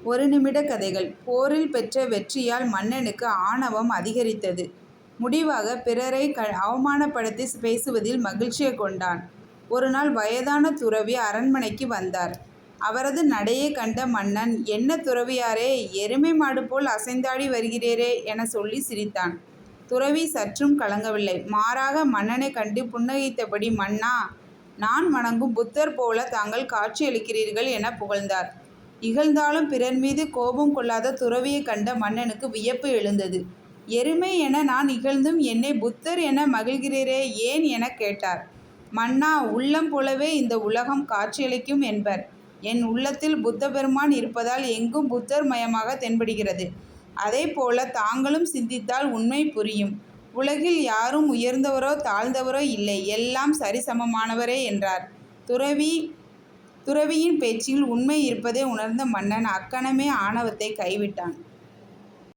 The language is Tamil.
ஒரு நிமிட கதைகள். போரில் பெற்ற வெற்றியால் மன்னனுக்கு ஆணவம் அதிகரித்தது. முடிவாக பிறரை அவமானப்படுத்தி பேசுவதில் மகிழ்ச்சியை கொண்டான். ஒரு நாள் வயதான துறவி அரண்மனைக்கு வந்தார். அவரது நடையை கண்ட மன்னன், "என்ன துறவியாரே, எருமை மாடு போல் அசைந்தாடி வருகிறீரே" என சொல்லி சிரித்தான். துறவி சற்றும் கலங்கவில்லை. மாறாக மன்னனை கண்டு புன்னகைத்தபடி, "மன்னா, நான் வணங்கும் புத்தர் போல தாங்கள் காட்சியளிக்கிறீர்கள்" என புகழ்ந்தார். இகழ்ந்தாலும் பிறர் மீது கோபம் கொள்ளாத துறவியை கண்ட மன்னனுக்கு வியப்பு எழுந்தது. "எருமை என நான் இகழ்ந்தும் என்னை புத்தர் என மகிழ்கிறீரே, ஏன்?" என கேட்டார். "மன்னா, உள்ளம் போலவே இந்த உலகம் காட்சியளிக்கும் என்பர். என் உள்ளத்தில் புத்த பெருமான் இருப்பதால் எங்கும் புத்தர் மயமாக தென்படுகிறது. அதே போல தாங்களும் சிந்தித்தால் உண்மை புரியும். உலகில் யாரும் உயர்ந்தவரோ தாழ்ந்தவரோ இல்லை, எல்லாம் சரிசமமானவரே" என்றார். துறவியின் பேச்சில் உண்மை இருப்பதை உணர்ந்த மன்னன் அக்கணமே ஆணவத்தை கைவிட்டான்.